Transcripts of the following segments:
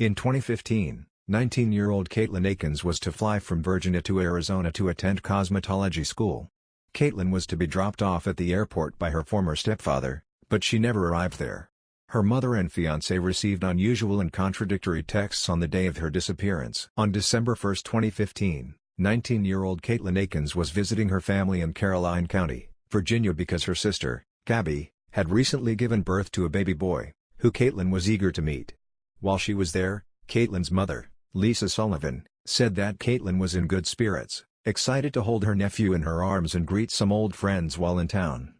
In 2015, 19-year-old Katelin Akens was to fly from Virginia to Arizona to attend cosmetology school. Katelin was to be dropped off at the airport by her former stepfather, but she never arrived there. Her mother and fiancé received unusual and contradictory texts on the day of her disappearance. On December 1, 2015, 19-year-old Katelin Akens was visiting her family in Caroline County, Virginia because her sister, Gabby, had recently given birth to a baby boy, who Katelin was eager to meet. While she was there, Katelin's mother, Lisa Sullivan, said that Katelin was in good spirits, excited to hold her nephew in her arms and greet some old friends while in town.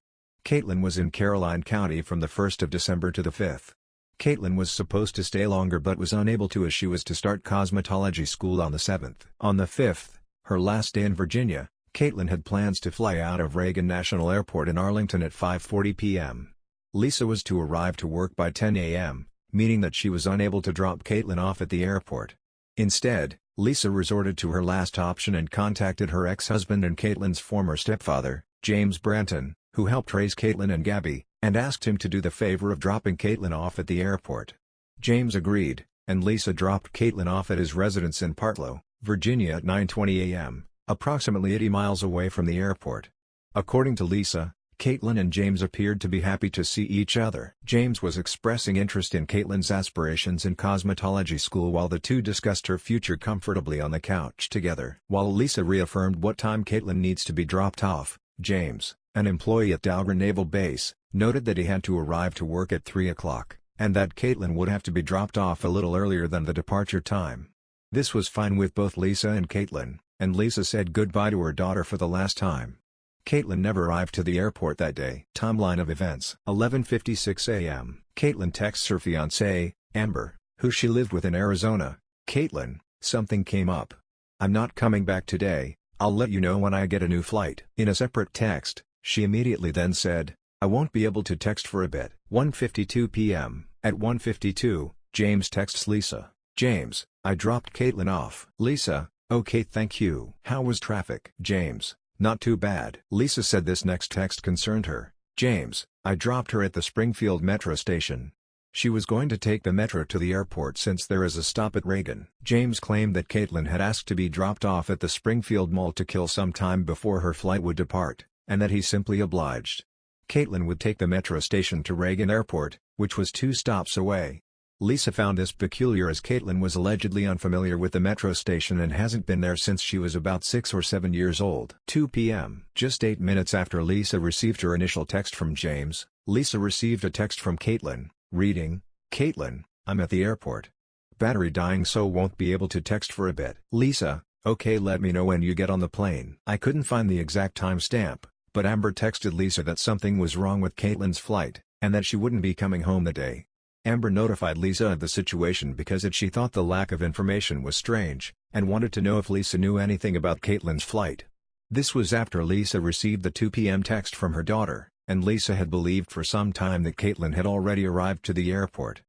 Katelin was in Caroline County from the 1st of December to the 5th. Katelin was supposed to stay longer but was unable to as she was to start cosmetology school on the 7th. On the 5th, her last day in Virginia, Katelin had plans to fly out of Reagan National Airport in Arlington at 5:40 p.m. Lisa was to arrive to work by 10 a.m., meaning that she was unable to drop Katelin off at the airport. Instead, Lisa resorted to her last option and contacted her ex-husband and Katelin's former stepfather, James Branton, who helped raise Katelin and Gabby, and asked him to do the favor of dropping Katelin off at the airport. James agreed, and Lisa dropped Katelin off at his residence in Partlow, Virginia at 9:20 a.m., approximately 80 miles away from the airport. According to Lisa, Katelin and James appeared to be happy to see each other. James was expressing interest in Katelin's aspirations in cosmetology school while the two discussed her future comfortably on the couch together. While Lisa reaffirmed what time Katelin needs to be dropped off, James, an employee at Dahlgren Naval Base, noted that he had to arrive to work at 3 o'clock, and that Katelin would have to be dropped off a little earlier than the departure time. This was fine with both Lisa and Katelin, and Lisa said goodbye to her daughter for the last time. Katelin never arrived to the airport that day. Timeline of events: 11:56 a.m. Katelin texts her fiancé, Amber, who she lived with in Arizona. Katelin, something came up. I'm not coming back today, I'll let you know when I get a new flight. In a separate text, she immediately then said, I won't be able to text for a bit. 1:52 p.m. At 1:52, James texts Lisa, James, I dropped Katelin off. Lisa, okay thank you. How was traffic? James, not too bad. Lisa said this next text concerned her. James, I dropped her at the Springfield metro station. She was going to take the metro to the airport since there is a stop at Reagan. James claimed that Katelin had asked to be dropped off at the Springfield Mall to kill some time before her flight would depart, and that he simply obliged. Katelin would take the metro station to Reagan Airport, which was 2 stops away. Lisa found this peculiar as Katelin was allegedly unfamiliar with the metro station and hasn't been there since she was about 6 or 7 years old. 2 p.m. Just 8 minutes after Lisa received her initial text from James, Lisa received a text from Katelin, reading, Katelin, I'm at the airport. Battery dying so won't be able to text for a bit. Lisa, okay let me know when you get on the plane. I couldn't find the exact timestamp, but Amber texted Lisa that something was wrong with Katelin's flight, and that she wouldn't be coming home that day. Amber notified Lisa of the situation because she thought the lack of information was strange, and wanted to know if Lisa knew anything about Katelin's flight. This was after Lisa received the 2 p.m. text from her daughter, and Lisa had believed for some time that Katelin had already arrived to the airport.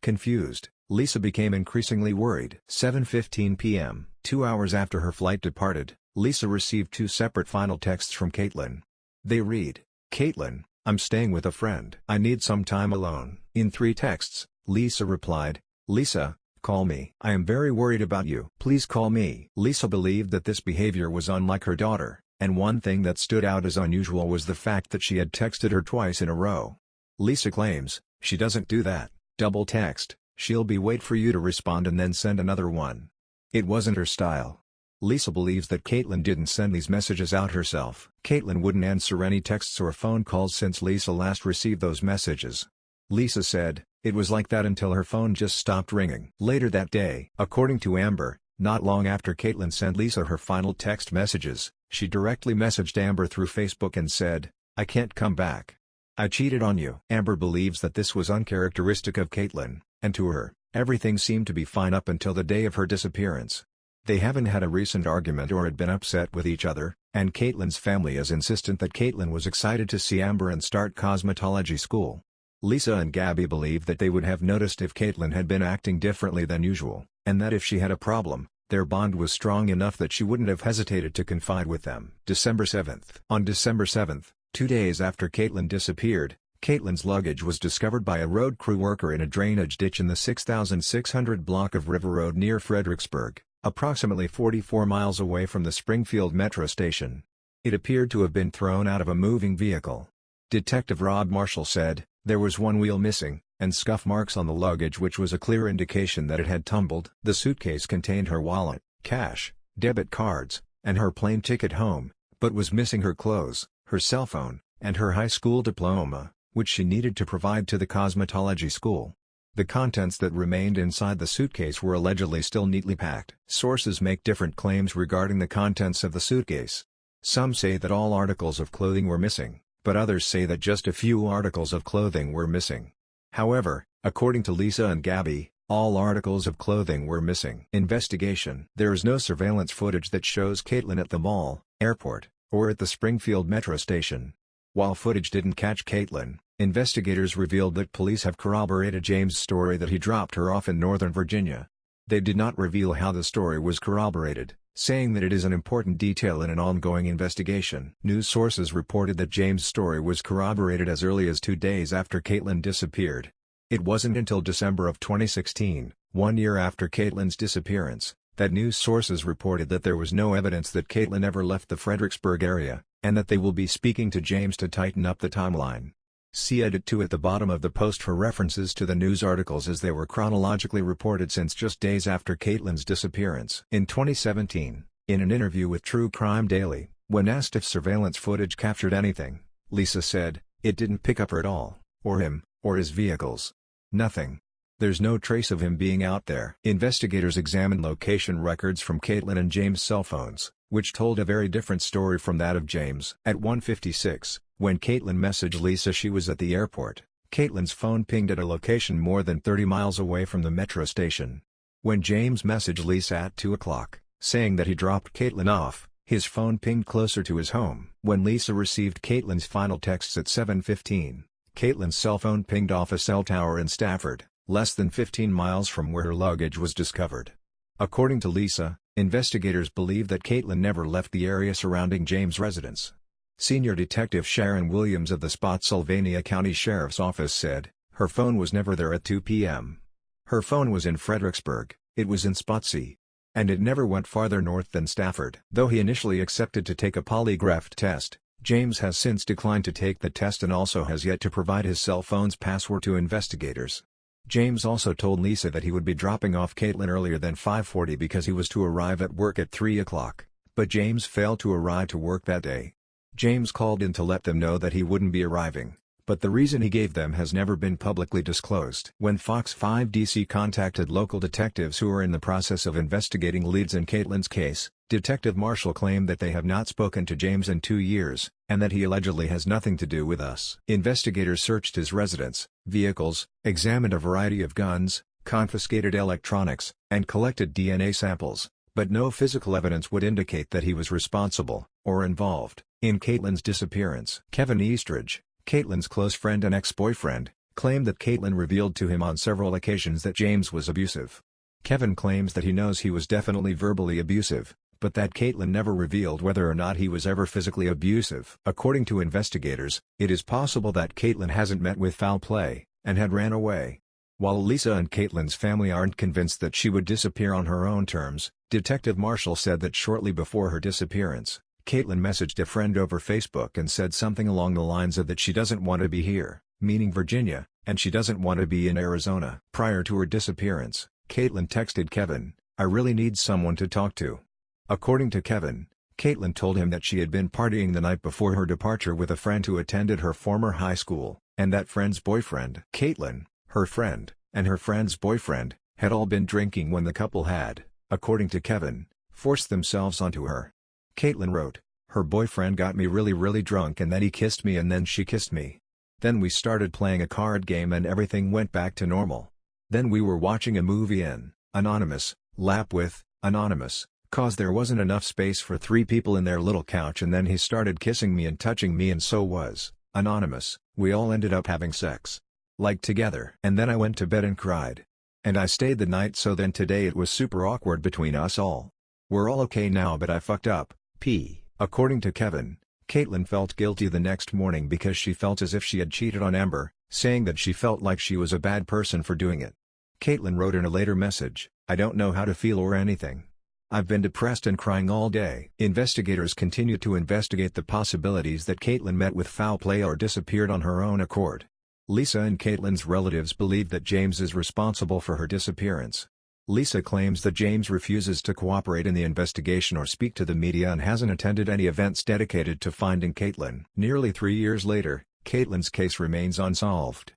Confused, Lisa became increasingly worried. 7:15 p.m. 2 hours after her flight departed, Lisa received 2 separate final texts from Katelin. They read, Katelin, I'm staying with a friend. I need some time alone. In 3 texts, Lisa replied, Lisa, call me. I am very worried about you. Please call me. Lisa believed that this behavior was unlike her daughter, and one thing that stood out as unusual was the fact that she had texted her twice in a row. Lisa claims, she doesn't do that. Double text, she'll wait for you to respond and then send another one. It wasn't her style. Lisa believes that Katelin didn't send these messages out herself. Katelin wouldn't answer any texts or phone calls since Lisa last received those messages. Lisa said, it was like that until her phone just stopped ringing. Later that day, according to Amber, not long after Katelin sent Lisa her final text messages, she directly messaged Amber through Facebook and said, I can't come back. I cheated on you. Amber believes that this was uncharacteristic of Katelin, and to her, everything seemed to be fine up until the day of her disappearance. They haven't had a recent argument or had been upset with each other, and Katelin's family is insistent that Katelin was excited to see Amber and start cosmetology school. Lisa and Gabby believe that they would have noticed if Katelin had been acting differently than usual, and that if she had a problem, their bond was strong enough that she wouldn't have hesitated to confide with them. December 7th. On December 7th, 2 days after Katelin disappeared, Katelin's luggage was discovered by a road crew worker in a drainage ditch in the 6600 block of River Road near Fredericksburg, approximately 44 miles away from the Springfield metro station. It appeared to have been thrown out of a moving vehicle. Detective Rob Marshall said, "There was one wheel missing, and scuff marks on the luggage which was a clear indication that it had tumbled." The suitcase contained her wallet, cash, debit cards, and her plane ticket home, but was missing her clothes, her cell phone, and her high school diploma, which she needed to provide to the cosmetology school. The contents that remained inside the suitcase were allegedly still neatly packed. Sources make different claims regarding the contents of the suitcase. Some say that all articles of clothing were missing, but others say that just a few articles of clothing were missing. However, according to Lisa and Gabby, all articles of clothing were missing. Investigation. There is no surveillance footage that shows Katelin at the mall, airport, or at the Springfield metro station. While footage didn't catch Katelin, investigators revealed that police have corroborated James' story that he dropped her off in Northern Virginia. They did not reveal how the story was corroborated, saying that it is an important detail in an ongoing investigation. News sources reported that James' story was corroborated as early as 2 days after Katelin disappeared. It wasn't until December of 2016, 1 year after Katelin's disappearance, that news sources reported that there was no evidence that Katelin ever left the Fredericksburg area, and that they will be speaking to James to tighten up the timeline. See Edit 2 at the bottom of the post for references to the news articles as they were chronologically reported since just days after Katelin's disappearance. In 2017, in an interview with True Crime Daily, when asked if surveillance footage captured anything, Lisa said, "It didn't pick up her at all, or him, or his vehicles. Nothing. There's no trace of him being out there." Investigators examined location records from Katelin and James' cell phones, which told a very different story from that of James. At 1:56, when Katelin messaged Lisa she was at the airport, Katelin's phone pinged at a location more than 30 miles away from the metro station. When James messaged Lisa at 2 o'clock, saying that he dropped Katelin off, his phone pinged closer to his home. When Lisa received Katelin's final texts at 7:15, Katelin's cell phone pinged off a cell tower in Stafford, less than 15 miles from where her luggage was discovered. According to Lisa, investigators believe that Katelin never left the area surrounding James' residence. Senior Detective Sharon Williams of the Spotsylvania County Sheriff's Office said, "Her phone was never there at 2 p.m. Her phone was in Fredericksburg, it was in Spotsy. And it never went farther north than Stafford." Though he initially accepted to take a polygraph test, James has since declined to take the test and also has yet to provide his cell phone's password to investigators. James also told Lisa that he would be dropping off Katelin earlier than 5:40 because he was to arrive at work at 3 o'clock, but James failed to arrive to work that day. James called in to let them know that he wouldn't be arriving, but the reason he gave them has never been publicly disclosed. When Fox 5 DC contacted local detectives who are in the process of investigating leads in Katelin's case, Detective Marshall claimed that they have not spoken to James in 2 years, and that he allegedly has nothing to do with us. Investigators searched his residence, vehicles, examined a variety of guns, confiscated electronics, and collected DNA samples, but no physical evidence would indicate that he was responsible, or involved, in Katelin's disappearance. Kevin Eastridge, Katelin's close friend and ex-boyfriend, claimed that Katelin revealed to him on several occasions that James was abusive. Kevin claims that he knows he was definitely verbally abusive, but that Katelin never revealed whether or not he was ever physically abusive. According to investigators, it is possible that Katelin hasn't met with foul play, and had ran away. While Lisa and Katelin's family aren't convinced that she would disappear on her own terms, Detective Marshall said that shortly before her disappearance, Katelin messaged a friend over Facebook and said something along the lines of that she doesn't want to be here, meaning Virginia, and she doesn't want to be in Arizona. Prior to her disappearance, Katelin texted Kevin, "I really need someone to talk to." According to Kevin, Katelin told him that she had been partying the night before her departure with a friend who attended her former high school, and that friend's boyfriend. Katelin, her friend, and her friend's boyfriend, had all been drinking when the couple had, according to Kevin, forced themselves onto her. Katelin wrote, "Her boyfriend got me really drunk and then he kissed me and then she kissed me. Then we started playing a card game and everything went back to normal. Then we were watching a movie in, Anonymous, lap with, Anonymous, cause there wasn't enough space for 3 people in their little couch and then he started kissing me and touching me and so was, Anonymous, we all ended up having sex. Like together. And then I went to bed and cried. And I stayed the night so then today it was super awkward between us all. We're all okay now but I fucked up, P." According to Kevin, Katelin felt guilty the next morning because she felt as if she had cheated on Amber, saying that she felt like she was a bad person for doing it. Katelin wrote in a later message, "I don't know how to feel or anything. I've been depressed and crying all day." Investigators continue to investigate the possibilities that Katelin met with foul play or disappeared on her own accord. Lisa and Katelin's relatives believe that James is responsible for her disappearance. Lisa claims that James refuses to cooperate in the investigation or speak to the media and hasn't attended any events dedicated to finding Katelin. Nearly 3 years later, Katelin's case remains unsolved.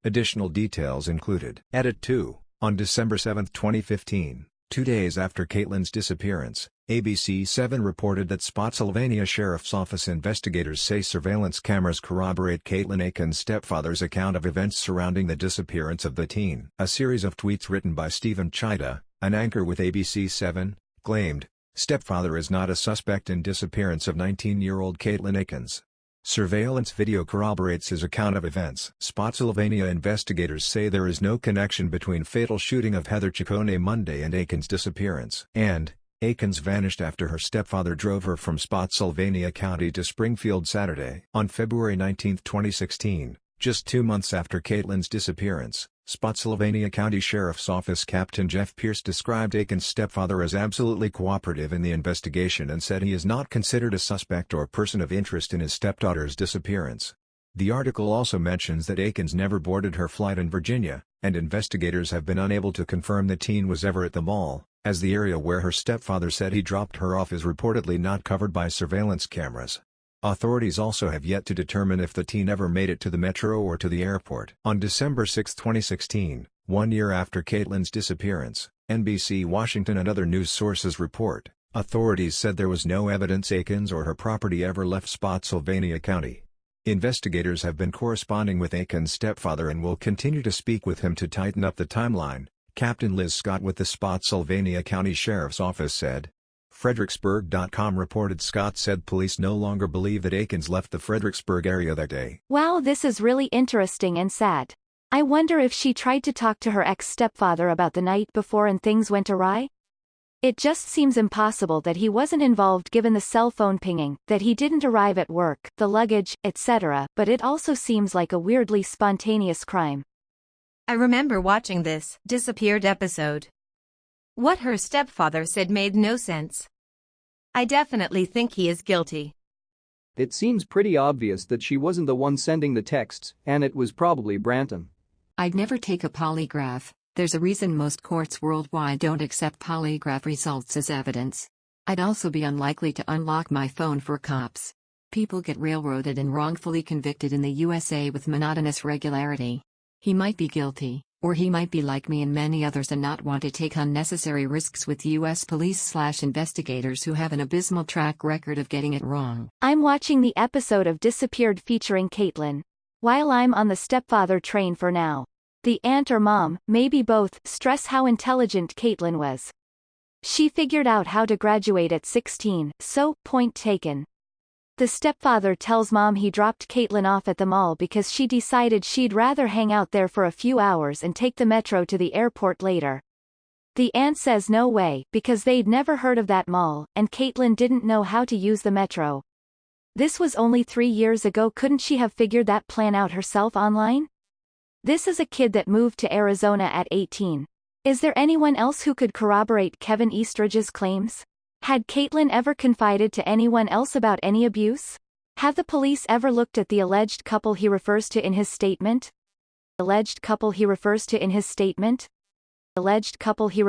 Additional details included. 2. On December 7, 2015, 2 days after Katelin's disappearance, ABC7 reported that Spotsylvania Sheriff's Office investigators say surveillance cameras corroborate Katelin Akens' stepfather's account of events surrounding the disappearance of the teen. A series of tweets written by Stephen Chida, an anchor with ABC7, claimed, "Stepfather is not a suspect in disappearance of 19-year-old Katelin Akens. Surveillance video corroborates his account of events." Spotsylvania investigators say there is no connection between fatal shooting of Heather Ciccone Monday and Akens' disappearance. And, Akens vanished after her stepfather drove her from Spotsylvania County to Springfield Saturday. On February 19, 2016, just 2 months after Katelin's disappearance, Spotsylvania County Sheriff's Office Captain Jeff Pierce described Akens' stepfather as absolutely cooperative in the investigation and said he is not considered a suspect or person of interest in his stepdaughter's disappearance. The article also mentions that Akens never boarded her flight in Virginia, and investigators have been unable to confirm the teen was ever at the mall, as the area where her stepfather said he dropped her off is reportedly not covered by surveillance cameras. Authorities also have yet to determine if the teen ever made it to the metro or to the airport. On December 6, 2016, 1 year after Katelin's disappearance, NBC Washington and other news sources report, authorities said there was no evidence Akens or her property ever left Spotsylvania County. Investigators have been corresponding with Akens' stepfather and will continue to speak with him to tighten up the timeline, Captain Liz Scott with the Spotsylvania County Sheriff's Office said. Fredericksburg.com reported Scott said police no longer believe that Akens left the Fredericksburg area that day. Wow, this is really interesting and sad. I wonder if she tried to talk to her ex-stepfather about the night before and things went awry? It just seems impossible that he wasn't involved given the cell phone pinging, that he didn't arrive at work, the luggage, etc., but it also seems like a weirdly spontaneous crime. I remember watching this disappeared episode. What her stepfather said made no sense. I definitely think he is guilty. It seems pretty obvious that she wasn't the one sending the texts, and it was probably Branton. I'd never take a polygraph. There's a reason most courts worldwide don't accept polygraph results as evidence. I'd also be unlikely to unlock my phone for cops. People get railroaded and wrongfully convicted in the USA with monotonous regularity. He might be guilty, or he might be like me and many others and not want to take unnecessary risks with US police/investigators who have an abysmal track record of getting it wrong. I'm watching the episode of Disappeared featuring Katelin. While I'm on the stepfather train for now. The aunt or mom, maybe both, stress how intelligent Katelin was. She figured out how to graduate at 16, so, point taken. The stepfather tells mom he dropped Katelin off at the mall because she decided she'd rather hang out there for a few hours and take the metro to the airport later. The aunt says no way, because they'd never heard of that mall, and Katelin didn't know how to use the metro. This was only 3 years ago. Couldn't she have figured that plan out herself online? This is a kid that moved to Arizona at 18. Is there anyone else who could corroborate Kevin Eastridge's claims? Had Katelin ever confided to anyone else about any abuse? Have the police ever looked at the alleged couple he refers to in his statement? Alleged couple he refers to in his statement? Alleged couple he